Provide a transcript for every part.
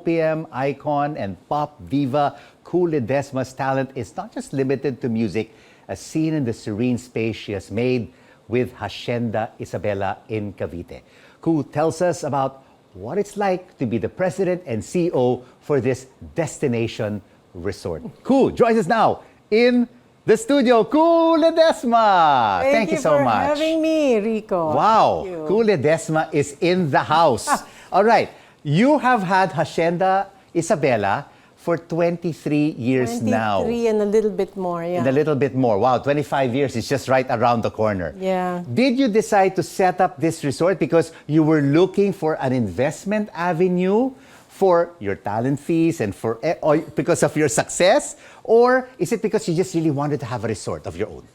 OPM icon and pop diva Kuh Ledesma's talent is not just limited to music, as seen in the serene space she has made with Hacienda Isabella in Cavite. Kuh tells us about what it's like to be the president and CEO for this destination resort. Kuh joins us now in the studio. Kuh Ledesma! Thank you so for much. having me, Rico. Wow, Thank you. Kuh Ledesma is in the house. All right, you have had Hacienda Isabella for 23 years now. 23 and a little bit more, yeah. And a little bit more. Wow, 25 years is just right around the corner. Yeah. Did you decide to set up this resort because you were looking for an investment avenue for your talent fees and or because of your success? Or is it because you just really wanted to have a resort of your own?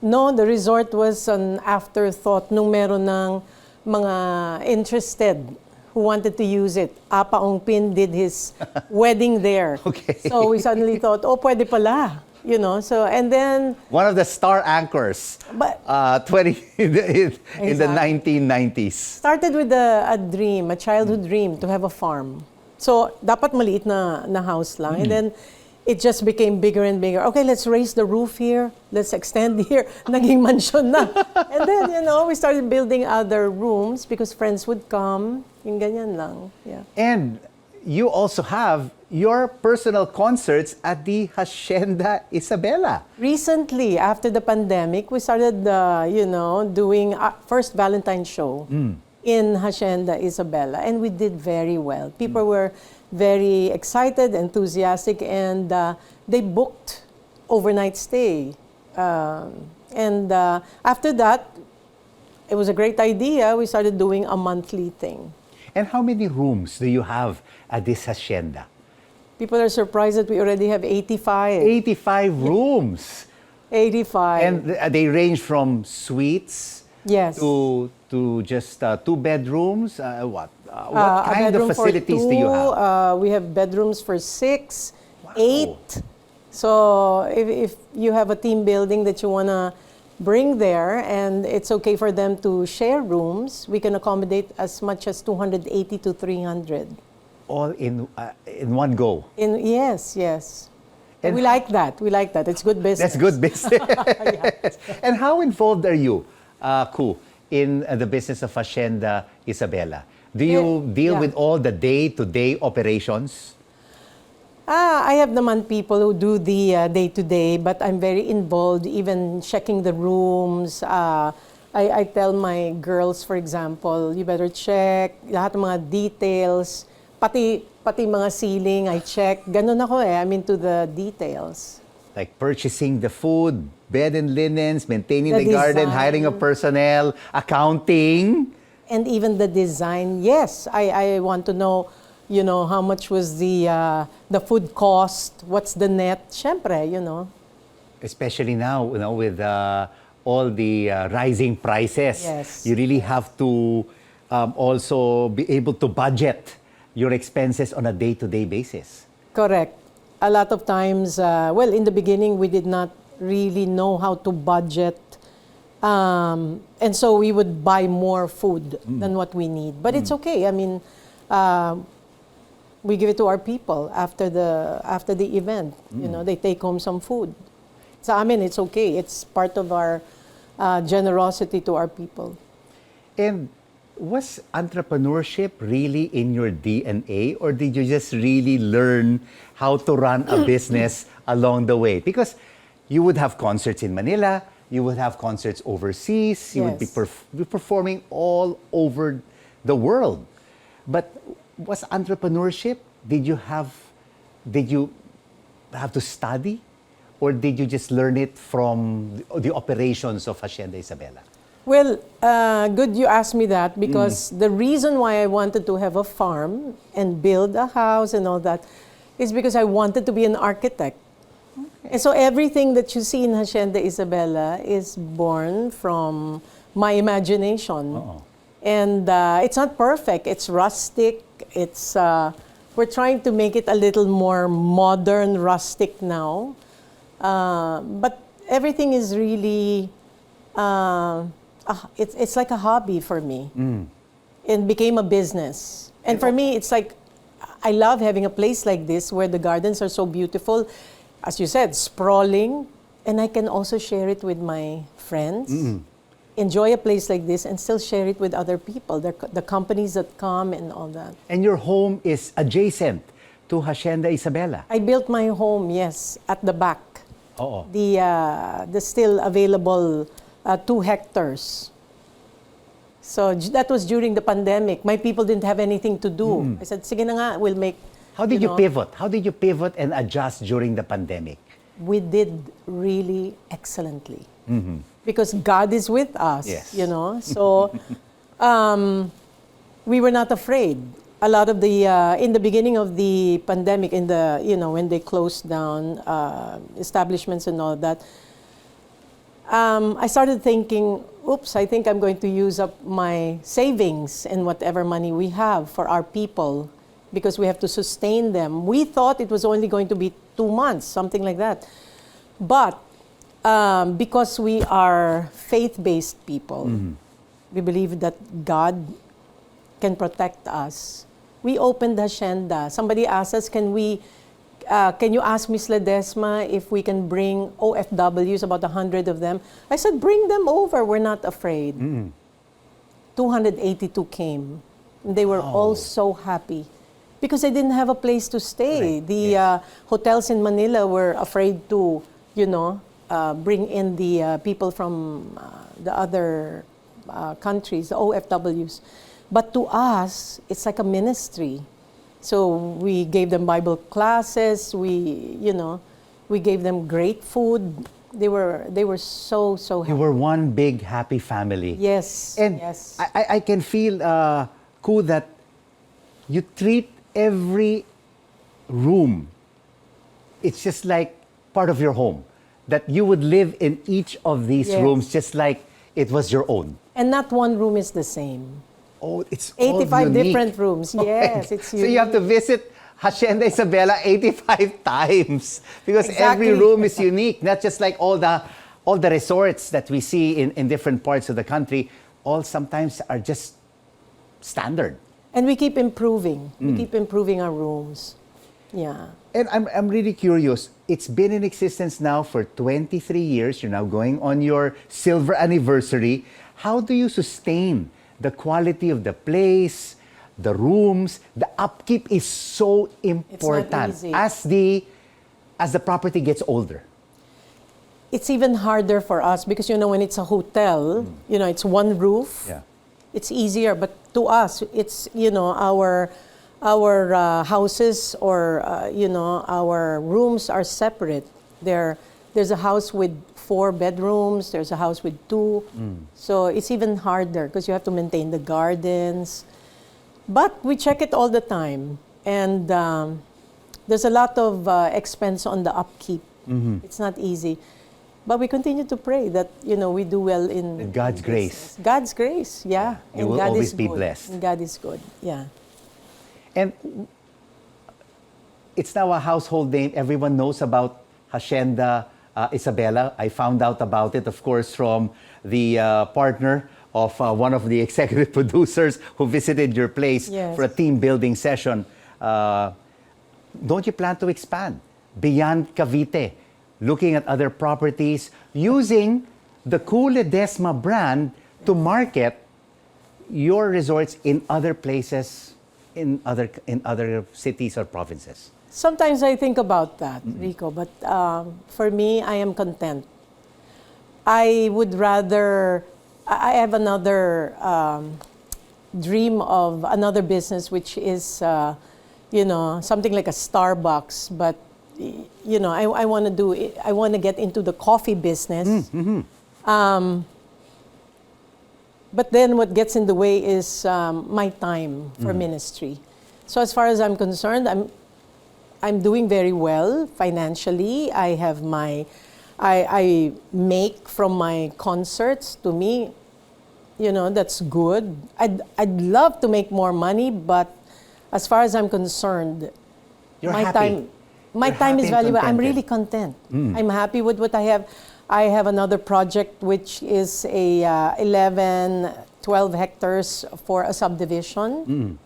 No, the resort was an afterthought nung meron ng mga interested who wanted to use it. Apa Ong Pin did his wedding there. Okay. So we suddenly thought, oh, pwede pala. You know, so, and then... One of the star anchors But, in the 1990s. Started with a dream, a childhood dream to have a farm. So, dapat maliit na house lang. And then, it just became bigger and bigger. Okay, let's raise the roof here. Let's extend here. Naging mansion na. And then, you know, we started building other rooms because friends would come. Yung ganyan lang. Yeah. And you also have your personal concerts at the Hacienda Isabella. Recently, after the pandemic, we started, you know, doing our first Valentine's show in Hacienda Isabella. And we did very well. People were very excited, enthusiastic, and they booked overnight stay. And after that, it was a great idea. We started doing a monthly thing. And how many rooms do you have at this Hacienda? People are surprised that we already have 85. 85 rooms. 85. And they range from suites Yes. to just 2 bedrooms. What A kind of bedroom for facilities do you have? 2, we have bedrooms for 6, 8. So if you have a team building that you want to bring there and it's okay for them to share rooms, we can accommodate as much as 280 to 300. All in one go. Yes. And we like that. We like that. It's good business. That's good business. And how involved are you, Kuh, in the business of Hacienda Isabella? Do you deal with all the day-to-day operations? I have naman people who do the day-to-day, but I'm very involved, even checking the rooms. I tell my girls, for example, you better check lahat ng mga details, pati mga ceiling, I check. Ganun ako I'm into the details. Like purchasing the food, bed and linens, maintaining The the garden, design. hiring of personnel, accounting. And even the design, yes, I want to know, you know, how much was the food cost, what's the net, syempre, you know. Especially now, you know, with all the rising prices. Yes. You really have to also be able to budget your expenses on a day-to-day basis. Correct. A lot of times, well, in the beginning, we did not really know how to budget. And so we would buy more food than what we need. But it's okay. I mean, we give it to our people after the event. You know, they take home some food. So, I mean, it's okay. It's part of our generosity to our people. And was entrepreneurship really in your DNA, or did you just really learn how to run a business along the way? Because you would have concerts in Manila, you would have concerts overseas, you would be performing all over the world. But was entrepreneurship, did you have to study, or did you just learn it from the operations of Hacienda Isabella? Well, good you asked me that, because the reason why I wanted to have a farm and build a house and all that is because I wanted to be an architect. Okay. And so everything that you see in Hacienda Isabella is born from my imagination. And it's not perfect. It's rustic. It's we're trying to make it a little more modern, rustic now. But everything is really it's like a hobby for me. And became a business. And for me, it's like I love having a place like this where the gardens are so beautiful, as you said, sprawling, and I can also share it with my friends. Enjoy a place like this and still share it with other people, the companies that come and all that. And your home is adjacent to Hacienda Isabella. I built my home, yes, at the back. Oo. The still available 2 hectares. So that was during the pandemic. My people didn't have anything to do. I said, sige na nga, we'll make. How did you pivot? How did you pivot and adjust during the pandemic? We did really excellently. Because God is with us, Yes. So we were not afraid. A lot of the, in the beginning of the pandemic, when they closed down establishments and all that, I started thinking, oops, I think I'm going to use up my savings and whatever money we have for our people because we have to sustain them. We thought it was only going to be 2 months, something like that. But because we are faith-based people, we believe that God can protect us. We opened Hacienda. Somebody asked us, can you ask Miss Ledesma if we can bring OFWs, about 100 of them? I said, bring them over. We're not afraid. 282 came. They were all so happy because they didn't have a place to stay. Right. The hotels in Manila were afraid to, bring in the people from the other countries, the OFWs. But to us, it's like a ministry. So we gave them Bible classes. We gave them great food. They were so happy. You were one big happy family. Yes. And yes. I can feel, Kuh, that you treat every room, it's just like part of your home. That you would live in each of these rooms just like it was your own. And not one room is the same. Oh, it's all 85 unique. different rooms. Yes, it's So you have to visit Hacienda Isabella 85 times because Exactly. every room is unique. Not just like all the resorts that we see in different parts of the country. All sometimes are just standard. And we keep improving. We keep improving our rooms. Yeah. And I'm really curious. It's been in existence now for 23 years. You're now going on your silver anniversary. How do you sustain the quality of the place, the rooms? The upkeep is so important It's not easy. as the property gets older. It's even harder for us because, when it's a hotel, it's one roof. Yeah. It's easier. But to us, it's, our houses or, our rooms are separate. There's a house with 4 bedrooms. There's a house with 2. So it's even harder because you have to maintain the gardens. But we check it all the time. And there's a lot of expense on the upkeep. It's not easy. But we continue to pray that, we do well in God's in grace. business. God's grace, yeah. You And will God always is be good. blessed. And God is good, yeah. And it's now a household name. Everyone knows about Hacienda Isabella. I found out about it, of course, from the partner of one of the executive producers who visited your place Yes. for a team building session. Don't you plan to expand beyond Cavite, looking at other properties, using the Kuh Ledesma brand to market your resorts in other places, in other cities or provinces? Sometimes I think about that, Rico, but for me, I am content. I would rather, I have another dream of another business, which is, something like a Starbucks, but, I want to do it, I want to get into the coffee business. But then what gets in the way is my time for ministry. So as far as I'm concerned, I'm doing very well financially. I have I make from my concerts. To me, that's good. I'd love to make more money, but as far as I'm concerned, You're my happy. time You're time is happy and valuable. I'm contented. really content. I'm happy with what I have. I have another project which is a 11, 12 hectares for a subdivision.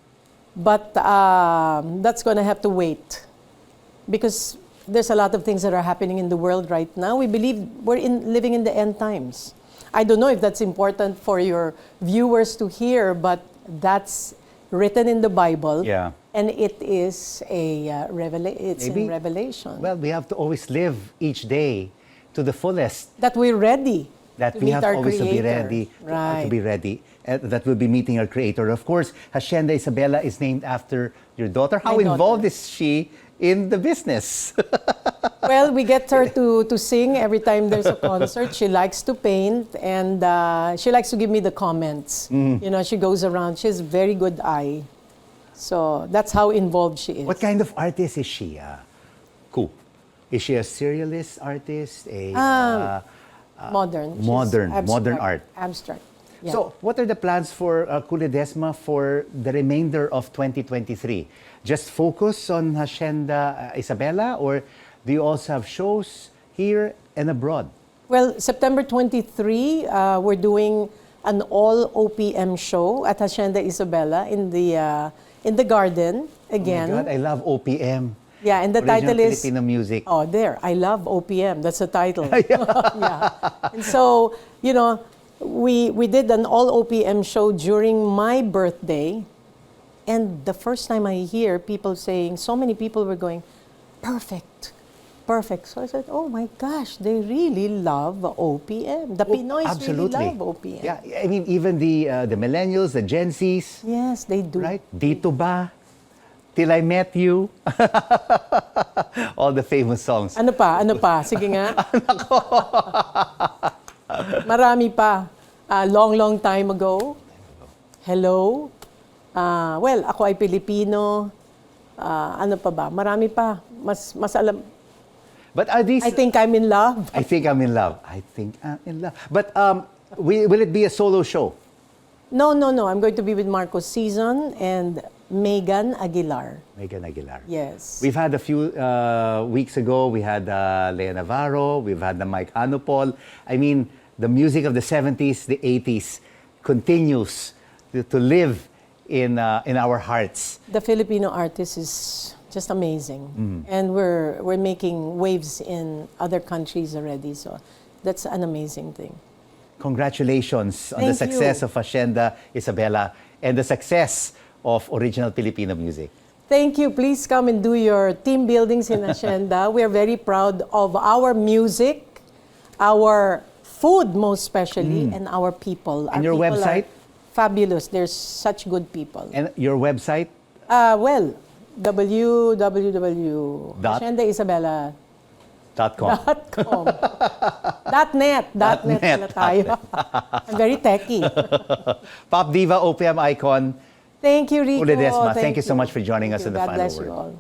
But that's going to have to wait because there's a lot of things that are happening in the world right now. We believe living in the end times. I don't know if that's important for your viewers to hear, but that's written in the Bible. Yeah. And it is it's Maybe. in Revelation. Well, we have to always live each day to the fullest. That we're ready. That to we meet have our always to be Creator. ready. Right. To be ready. That we'll be meeting our Creator. Of course, Hacienda Isabella is named after your daughter. How My daughter. involved is she in the business? Well, we get her to sing every time there's a concert. She likes to paint, and she likes to give me the comments. Mm-hmm. You know, she goes around. She has a very good eye. So that's how involved she is. What kind of artist is she, Kuh? Is she a serialist artist? Modern. She's modern abstract, art. Abstract. Yeah. So, what are the plans for Kuh Ledesma for the remainder of 2023? Just focus on Hacienda Isabella, or do you also have shows here and abroad? Well, September 23, we're doing an all OPM show at Hacienda Isabella in the garden again. Oh my God, I love OPM. Yeah, and the Original title is Filipino music. Oh, there. I love OPM. That's the title. Yeah. And so, you know, we did an all OPM show during my birthday. And the first time I hear people saying, so many people were going, perfect, perfect. So I said, oh my gosh, they really love OPM. The Pinoys Absolutely. really love OPM. Yeah, I mean, even the millennials, the Gen Zs, Yes, they do. right? Dito Ba? Till I Met You. All the famous songs. Ano pa? Ano pa? Sige nga. Marami pa. Long, long time ago. Hello. Well, ako ay Pilipino. Ano pa ba? Marami pa. Mas alam. But are these... I think I'm in love. I think I'm in love. I think I'm in love. But will it be a solo show? No. I'm going to be with Marcos Season and Megan Aguilar. Megan Aguilar. Yes. We've had a few weeks ago, we had Lea Navarro, we've had the Mike Hanupol. I mean, the music of the 70s, the 80s continues to live in our hearts. The Filipino artist is just amazing. And we're making waves in other countries already. So that's an amazing thing. Congratulations on the Thank success you. of Hacienda Isabella and the success of original Filipino music. Thank you. Please come and do your team buildings in Hacienda. We are very proud of our music, our food most especially, and our people. And your people website? are fabulous. There's such good people. And your website? Well, www.haciendaisabella.com. .net pala tayo. I'm very techy. Pop diva, OPM icon, Thank you, Rico. Kuh Ledesma. Thank you so much for joining us Thank in the you. final God bless word. you all.